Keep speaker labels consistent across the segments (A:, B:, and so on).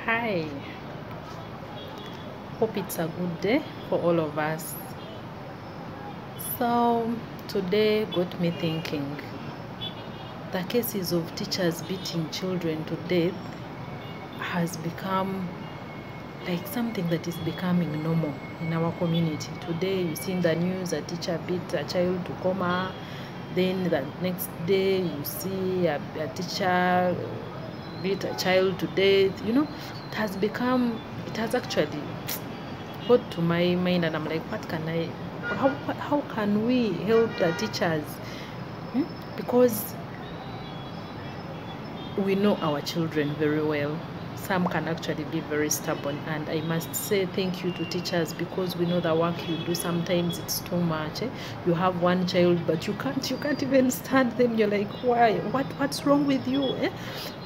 A: Hi, hope it's a good day for all of us. So, today got me thinking the cases of teachers beating children to death has become like something that is becoming normal in our community. Today, you see in the news a teacher beat a child to coma, then the next day, you see a teacher beat a child to death. It has actually got to my mind, and I'm like, how can we help the teachers? Because we know our children very well. Some can actually be very stubborn, and I must say thank you to teachers, because we know the work you do, sometimes it's too much. You have one child, but you can't even stand them. You're like, why? What's wrong with you?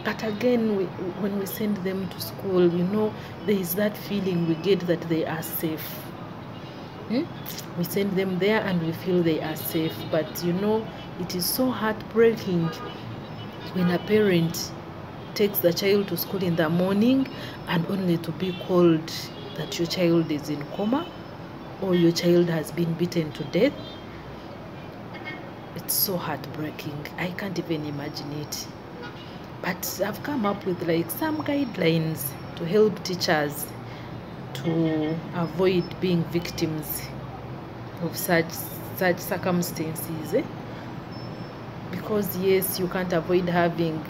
A: But again, when we send them to school, there is that feeling we get that they are safe. We send them there and we feel they are safe, but it is so heartbreaking when a parent takes the child to school in the morning and only to be called that your child is in coma or your child has been beaten to death. It's so heartbreaking. I can't even imagine it. But I've come up with some guidelines to help teachers to avoid being victims of such circumstances. Because yes, you can't avoid having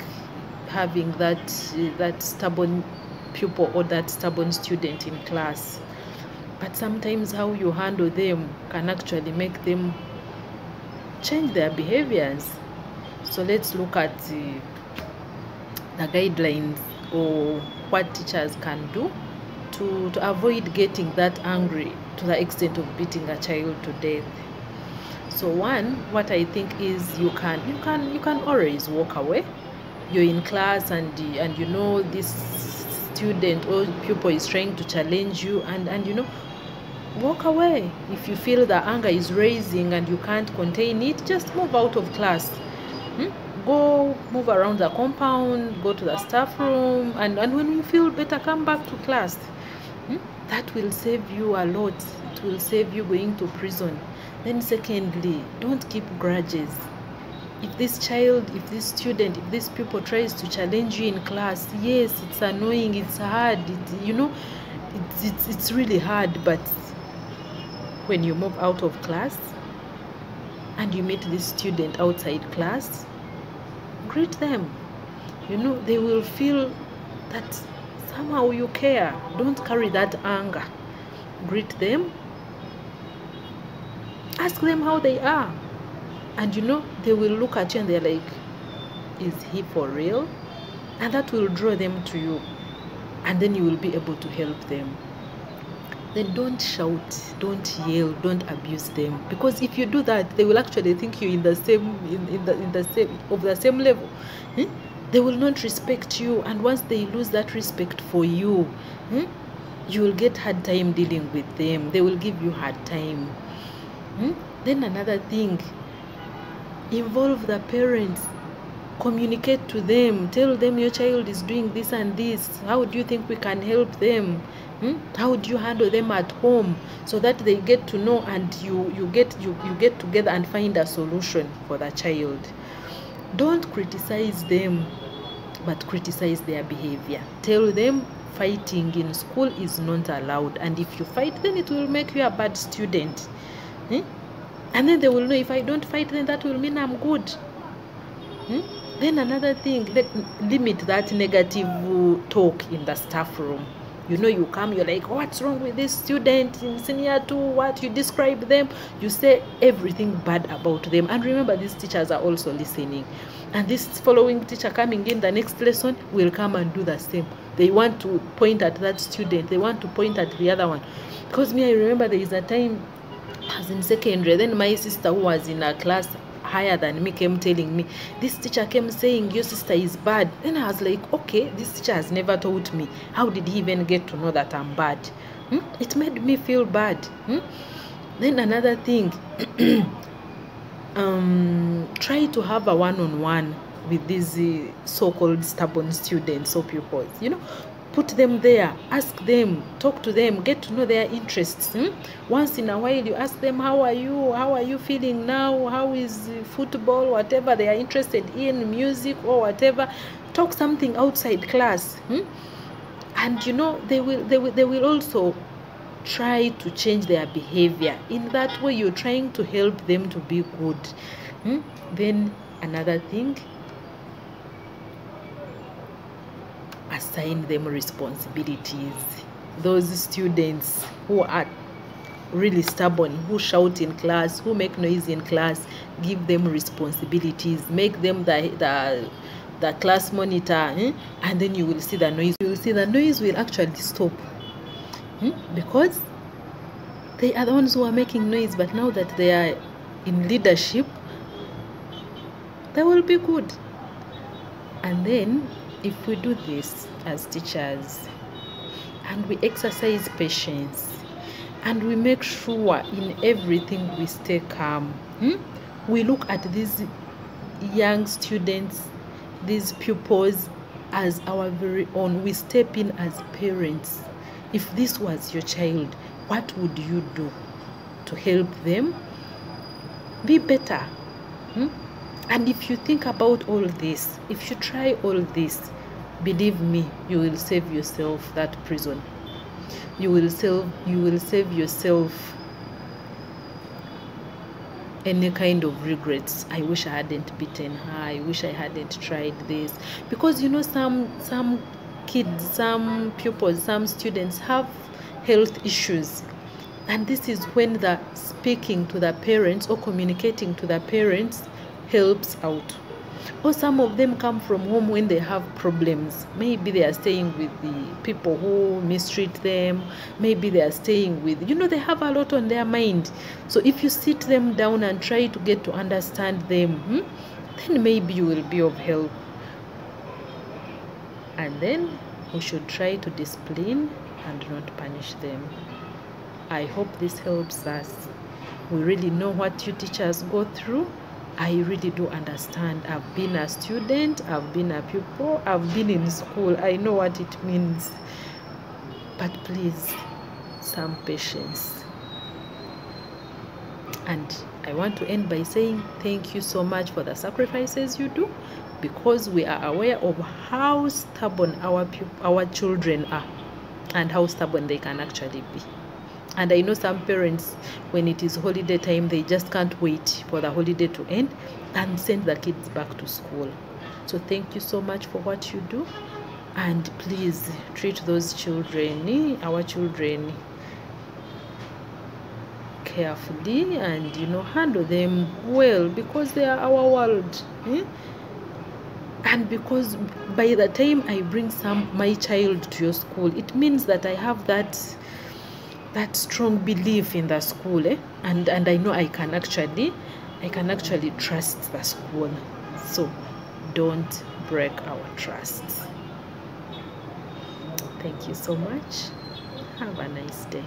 A: that stubborn pupil or that stubborn student in class, but sometimes how you handle them can actually make them change their behaviors. So let's look at the guidelines or what teachers can do to avoid getting that angry to the extent of beating a child to death. So one, what I think is you can always walk away. You're in class and this student or pupil is trying to challenge you, and walk away. If you feel the anger is raising and you can't contain it, just move out of class. Go move around the compound, go to the staff room, and when you feel better, come back to class. That will save you a lot. It will save you going to prison. Then secondly, don't keep grudges. If this child, if this student, if this pupil tries to challenge you in class, yes, it's annoying, it's hard, it's really hard, but when you move out of class and you meet this student outside class, greet them. They will feel that somehow you care. Don't carry that anger. Greet them. Ask them how they are. And they will look at you and they're like, is he for real? And that will draw them to you. And then you will be able to help them. Then don't shout, don't yell, don't abuse them. Because if you do that, they will actually think you're in the same level. They will not respect you. And once they lose that respect for you, you will get hard time dealing with them. They will give you hard time. Then another thing, involve the parents. Communicate to them. Tell them your child is doing this and this. How do you think we can help them? How do you handle them at home, so that they get to know and you get together and find a solution for the child. Don't criticize them, but criticize their behavior. Tell them fighting in school is not allowed, and if you fight, then it will make you a bad student. And then they will know, if I don't fight, then that will mean I'm good. Then another thing, limit that negative talk in the staff room. You come, you're like, what's wrong with this student in senior 2? What? You describe them, you say everything bad about them. And remember, these teachers are also listening. And this following teacher coming in the next lesson will come and do the same. They want to point at that student. They want to point at the other one. Because I remember there is a time I was in secondary. Then my sister, who was in a class higher than me, came telling me, this teacher came saying your sister is bad. Then I was like, okay, this teacher has never told me. How did he even get to know that I'm bad? It made me feel bad. Then another thing, try to have a one-on-one with these so-called stubborn students or pupils. Put them there, ask them, talk to them, get to know their interests. Once in a while you ask them, how are you feeling now, how is football, whatever they are interested in, music or whatever. Talk something outside class. And you know, they will also try to change their behavior. In that way, you're trying to help them to be good. Then another thing, assign them responsibilities. Those students who are really stubborn, who shout in class, who make noise in class, give them responsibilities. Make them the class monitor, and then you will see the noise. You will see the noise will actually stop, because they are the ones who are making noise. But now that they are in leadership, they will be good. And then if we do this as teachers, and we exercise patience, and we make sure in everything we stay calm, we look at these young students, these pupils, as our very own. We step in as parents. If this was your child, what would you do to help them be better? And if you think about all this, if you try all this, believe me, you will save yourself that prison. You will save yourself any kind of regrets. I wish I hadn't beaten her. I wish I hadn't tried this. Because you know, some kids, some pupils, some students have health issues. And this is when the speaking to the parents or communicating to the parents helps out. Or some of them come from home when they have problems. Maybe they are staying with the people who mistreat them. Maybe they are staying with, they have a lot on their mind. So if you sit them down and try to get to understand them, then maybe you will be of help. And then we should try to discipline and not punish them. I hope this helps us. We really know what you teachers go through. I really do understand. I've been a student, I've been a pupil, I've been in school. I know what it means. But please, some patience. And I want to end by saying thank you so much for the sacrifices you do, because we are aware of how stubborn our children are and how stubborn they can actually be. And I know some parents, when it is holiday time, they just can't wait for the holiday to end and send the kids back to school. So thank you so much for what you do. And please treat those children, our children, carefully, and handle them well, because they are our world. And because by the time I bring my child to your school, it means that I have that strong belief in the school, and I know I can actually trust the school. So don't break our trust. Thank you so much. Have a nice day.